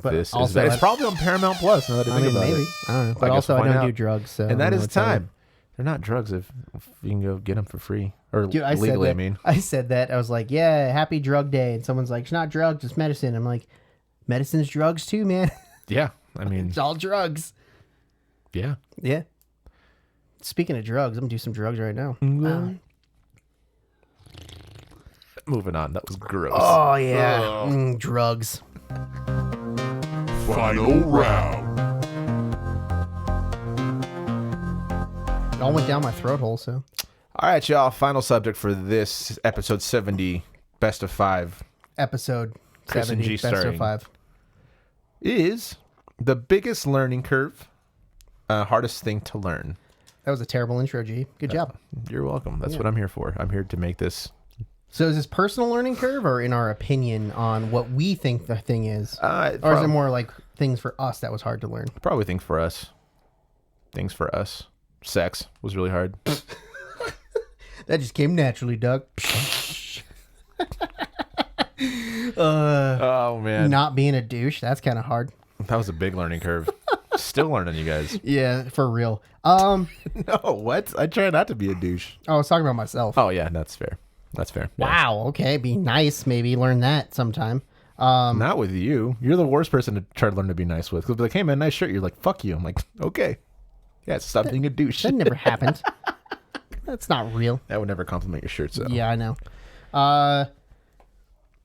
But this is also bad. It's I- probably on Paramount Plus. Now that I I think mean, about maybe. it. I don't know. But guess also, we'll I find don't out. do drugs, so I And don't that know is what to tell you. time. They're not drugs if you can go get them for free or Dude, I said legally. that. I mean, I said that. I was like, "Yeah, happy drug day," and someone's like, "It's not drugs, it's medicine." I'm like, "Medicine's drugs too, man. yeah. I mean, It's all drugs." yeah. Yeah. Speaking of drugs, I'm gonna do some drugs right now. Moving on. That was gross. Oh yeah, drugs. Final round. It all went down my throat hole. So All right, y'all. Final subject for this episode 70, best of 5, episode Chris and 70, G best starring. of 5. is the biggest learning curve, hardest thing to learn. That was a terrible intro, G. Good job. You're welcome. That's what I'm here for. I'm here to make this. So is this personal learning curve, or in our opinion on what we think the thing is, or is prob- it more like things for us that was hard to learn? Probably things for us. Things for us. Sex was really hard. That just came naturally, Doug. Oh, man. Not being a douche, that's kind of hard. That was a big learning curve. Still learning, you guys. Yeah, for real. No, what? I try not to be a douche. I was talking about myself. Oh, yeah, that's fair. That's fair. Yeah. Wow, okay, be nice, maybe learn that sometime. Not with you. You're the worst person to try to learn to be nice with. 'Cause they'll be like, hey, man, nice shirt. You're like, fuck you. I'm like, okay. Yeah, stop being a douche. That never happened. That's not real. I would never compliment your shirt, so. Yeah, I know.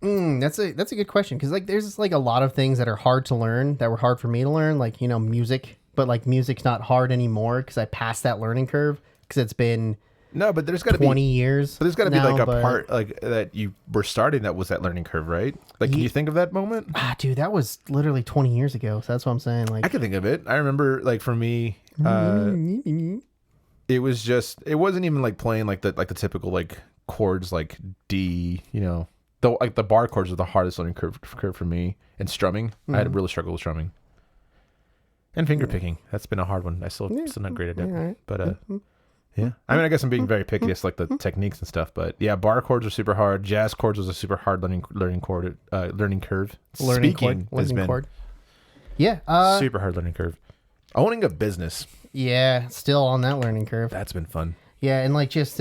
That's a good question, because like there's like a lot of things that are hard to learn that were hard for me to learn, like, you know, music, but like music's not hard anymore because I passed that learning curve because it's been No, but there's got to be 20 years. But there's got to be now, like a but- part like that you were starting that was that learning curve, right? Like, can you think of that moment? Dude, that was literally 20 years ago. So that's what I'm saying. I Like, can think of it. I remember, like, for me, it was just, it wasn't even like playing like the typical like chords like D, you know, the bar chords are the hardest learning curve for me, and strumming. I had really struggled with strumming and finger picking. That's been a hard one. I still not great at it, alright. but yeah. I mean, I guess I'm being very picky as to, like, the techniques and stuff, but yeah, bar chords are super hard. Jazz chords was a super hard learning curve. learning Speaking chord, has learning been chord. Yeah. super hard learning curve. Owning a business, Yeah, still on that learning curve. that's been fun. Yeah, and like just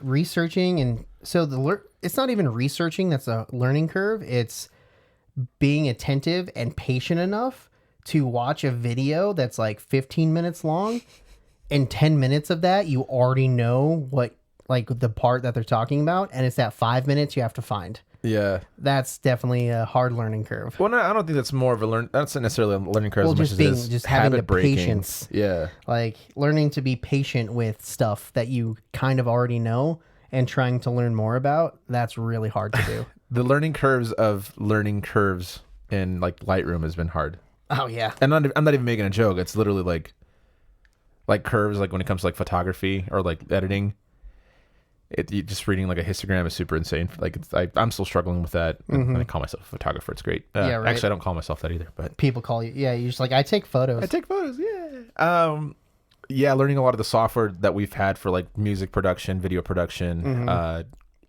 researching, and so it's not even researching that's a learning curve. It's being attentive and patient enough to watch a video that's like 15 minutes long, and 10 minutes of that you already know what, like, the part that they're talking about, and it's that 5 minutes you have to find. Yeah. That's definitely a hard learning curve. Well, no, I don't think that's more of a that's not necessarily a learning curve Well, as much just as being- it is just having the habit breaking. patience. Yeah. Like learning to be patient with stuff that you kind of already know and trying to learn more about. That's really hard to do. The learning curves in like Lightroom has been hard. Oh yeah. And I'm not even making a joke. It's literally like curves, like when it comes to like photography or like editing. Just reading like a histogram is super insane. Like I'm still struggling with that. And I call myself a photographer. It's great. Yeah, right. Actually, I don't call myself that either. But People call you. Yeah, you're just like, I take photos. I take photos. Yeah. Yeah, learning a lot of the software that we've had for like music production, video production,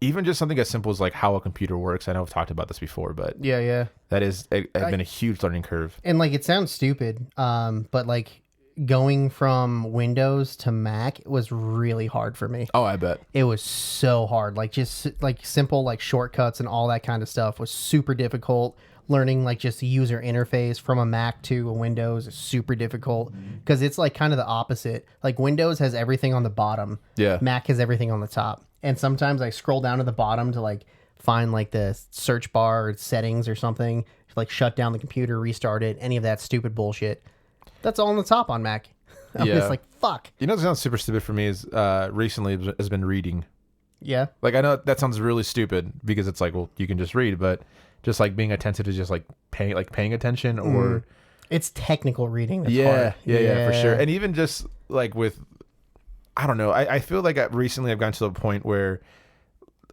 even just something as simple as like how a computer works. I know I've talked about this before, but Yeah. that has been a huge learning curve. And like, it sounds stupid, but like going from Windows to Mac was really hard for me. Oh, I bet. It was so hard. Like just like simple like shortcuts and all that kind of stuff was super difficult. Learning like just the user interface from a Mac to a Windows is super difficult because it's like kind of the opposite. Like Windows has everything on the bottom. Yeah. Mac has everything on the top. And sometimes I scroll down to the bottom to like find like the search bar or settings or something, like shut down the computer, restart it, any of that stupid bullshit. That's all on the top on Mac. I'm Yeah. just like, fuck. You know what sounds super stupid for me is recently has been reading. Yeah. Like, I know that sounds really stupid because it's like, well, you can just read, but just like being attentive to just like paying attention or It's technical reading that's yeah, hard. yeah, for sure. And even just like with, I don't know, I feel like recently I've gotten to the point where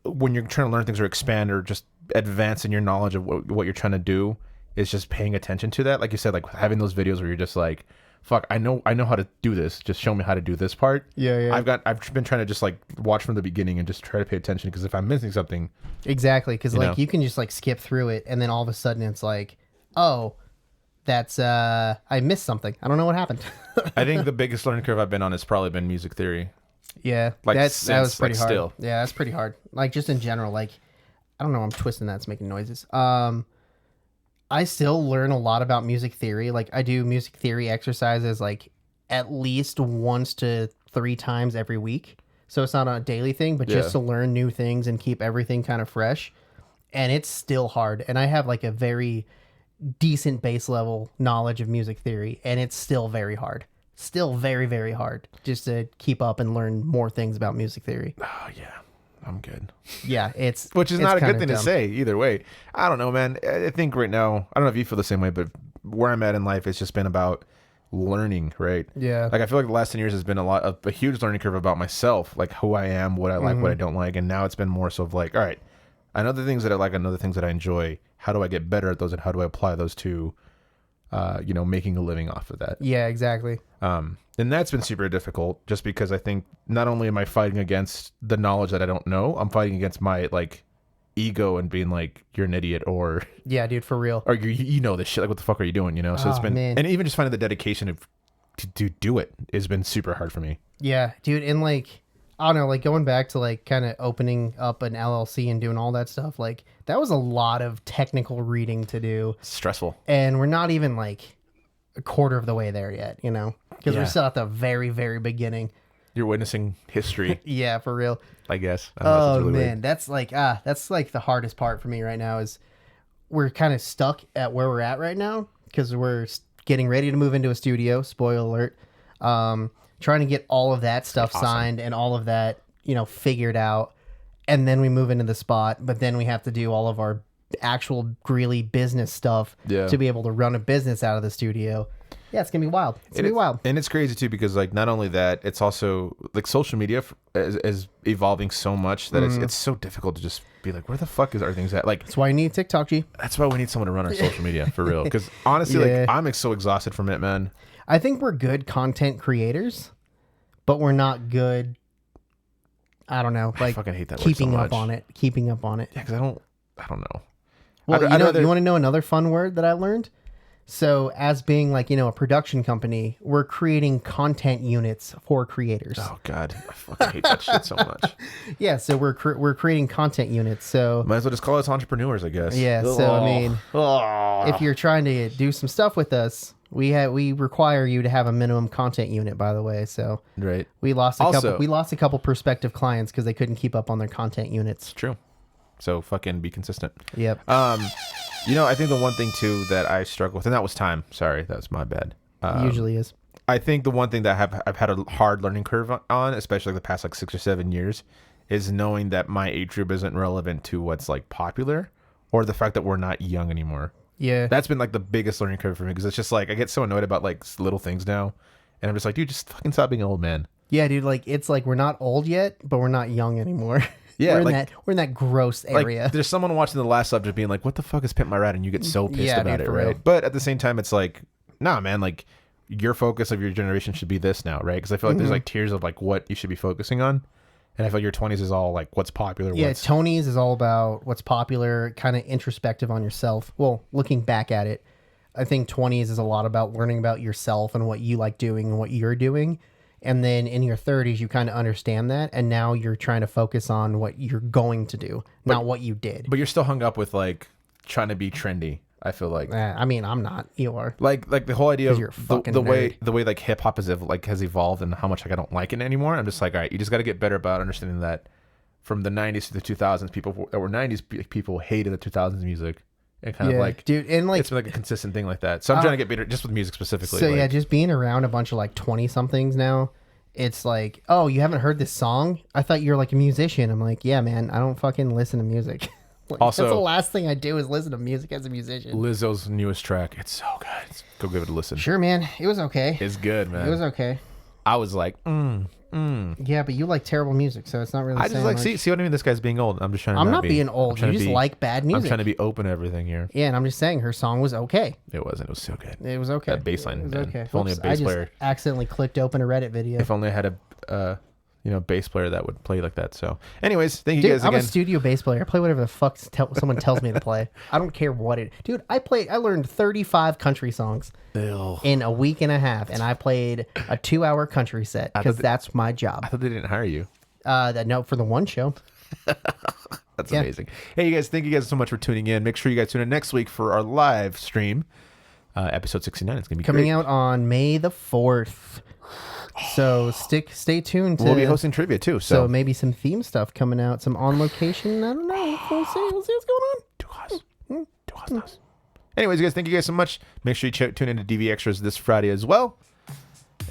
when you're trying to learn things or expand or just advance in your knowledge of what you're trying to do, is just paying attention to that. Like you said, like having those videos where you're just like, fuck, I know how to do this. Just show me how to do this part. Yeah. I've been trying to just like watch from the beginning and just try to pay attention, because if I'm missing something, Exactly. Because like know. you can just like skip through it and then all of a sudden it's like, oh, that's I missed something. I don't know what happened. I think the biggest learning curve I've been on has probably been music theory. Yeah, Like, that since, was pretty like, hard. still. Yeah, that's pretty hard. Like just in general, like I don't know, I'm twisting that, it's making noises. I still learn a lot about music theory. Like I do music theory exercises like at least 1 to 3 times every week. So it's not a daily thing, but just to learn new things and keep everything kind of fresh. And it's still hard. And I have like a very decent base level knowledge of music theory, and it's still very hard. Still very, very hard just to keep up and learn more things about music theory. Oh yeah, I'm good. Yeah, Which is not a good kinda thing to dumb. say either way. I don't know, man. I think right now, I don't know if you feel the same way, but where I'm at in life, it's just been about learning, right? Yeah. Like I feel like the last 10 years has been a huge learning curve about myself, like who I am, what I like, what I don't like. And now it's been more so of like, all right, I know the things that I like, I know the things that I enjoy. How do I get better at those, and how do I apply those to, making a living off of that? Yeah, exactly. And that's been super difficult, just because I think not only am I fighting against the knowledge that I don't know, I'm fighting against my like ego and being like, you're an idiot, or Yeah, dude, for real. you know this shit, like what the fuck are you doing, so it's Oh, been man. and even just finding the dedication to do it has been super hard for me. Yeah, dude, and like I don't know, like going back to like kind of opening up an LLC and doing all that stuff, like that was a lot of technical reading to do, It's stressful. and we're not even like a quarter of the way there yet, because Yeah. we're still at the very, very beginning. You're witnessing history, Yeah, for real. I guess. I don't know, Oh it's really man, weird. that's like the hardest part for me right now is we're kind of stuck at where we're at right now because we're getting ready to move into a studio. Spoiler alert. Trying to get all of that stuff Awesome. signed and all of that, figured out, and then we move into the spot. But then we have to do all of our actual really business stuff Yeah. to be able to run a business out of the studio. Yeah, it's gonna be wild. It's gonna be wild. And it's crazy too, because like not only that, it's also like social media is evolving so much that it's so difficult to just be like, where the fuck are things at? Like That's why you need TikTok, G. that's why we need someone to run our social media for real. Because honestly, Yeah. like I'm so exhausted from it, man. I think we're good content creators, but we're not good. I don't know, like fucking hate that word keeping so up much. on it. Keeping up on it. Yeah, because I don't know. Well, I'd rather- you want to know another fun word that I learned? So, as being like a production company, we're creating content units for creators. Oh God, I fucking hate that shit so much. Yeah, so we're creating content units. So Might as well just call us entrepreneurs, I guess. yeah, so I mean, Oh. if you're trying to do some stuff with us, we require you to have a minimum content unit. By the way, so Right. we lost a Also- couple. We lost a couple prospective clients because they couldn't keep up on their content units. True. So fucking be consistent. Yep. I think the one thing too that I struggle with, and that was time. Sorry, that was my bad. Usually is. I think the one thing that I've had a hard learning curve on, especially the past like 6 or 7 years, is knowing that my age group isn't relevant to what's like popular, or the fact that we're not young anymore. Yeah. That's been like the biggest learning curve for me, because it's just like I get so annoyed about like little things now, and I'm just like, dude, just fucking stop being an old man. Yeah, dude, like it's like we're not old yet, but we're not young anymore. Yeah, we're in that gross Like, area. there's someone watching the last subject being like, what the fuck is Pimp My Ride? And you get so pissed Yeah, about dude, it, for right? real. But at the same time, it's like, nah, man, like your focus of your generation should be this now, right? Because I feel like there's like tiers of like what you should be focusing on. And I feel like your 20s is all like what's popular. Yeah, What's, Tony's is all about what's popular, kind of introspective on yourself. Well, looking back at it, I think 20s is a lot about learning about yourself and what you like doing and what you're doing. And then in your 30s, you kind of understand that. And now you're trying to focus on what you're going to do, not what you did. but you're still hung up with like trying to be trendy. I feel like. I mean, I'm not. You are. Like the whole idea of you're a fucking the way nerd. like hip hop has evolved and how much like I don't like it anymore. I'm just like, all right, you just got to get better about understanding that from the 90s to the 2000s, people that were 90s people hated the 2000s music, and kind of like, dude. And like, it's been like a consistent thing like that. So I'm trying to get better just with music specifically. so like, yeah, just being around a bunch of like 20 somethings now, it's like, oh, you haven't heard this song? I thought you're like a musician. I'm like, yeah, man, I don't fucking listen to music. Like, Also- that's the last thing I do is listen to music as a musician. Lizzo's newest track. It's so good. Go give it a listen. Sure, man. It was okay. It's good, man. It was okay. I was like, Yeah, but you like terrible music, so it's not really. I just saying like much. see what I mean. This guy's being old. I'm just trying to. I'm not be, being I'm old. trying You to just be- like bad music. I'm trying to be open to everything here. Yeah, and I'm just saying her song was okay. It wasn't. It was so good. It was okay. That bass line, It was man. okay. If only a Oops, bass I just player. accidentally clicked open a Reddit video. If only I had a bass player that would play like that. So, anyways, thank you Dude, guys I'm again. a studio bass player. I play whatever the fuck someone tells me to play. I don't care what it. Dude, I learned 35 country songs Ew. in a week and a half, and I played a 2-hour country set because that's my job. I thought they didn't hire you. No, for the one show. That's Yeah. amazing. Hey, you guys, thank you guys so much for tuning in. Make sure you guys tune in next week for our live stream, episode 69. It's gonna be Coming great. out on May the 4th. So stay tuned to. We'll be hosting trivia too. So So, maybe some theme stuff coming out, some on location. I don't know. We'll see what's going on. Two cosmos. Anyways, guys, thank you guys so much. Make sure you tune into DV Extras this Friday as well.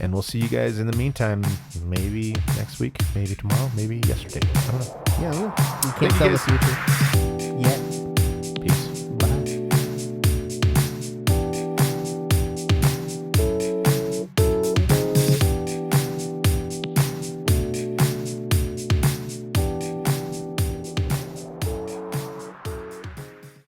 And we'll see you guys in the meantime. Maybe next week, maybe tomorrow, maybe yesterday. I don't know. Yeah, you Thank can't you tell guys. the future.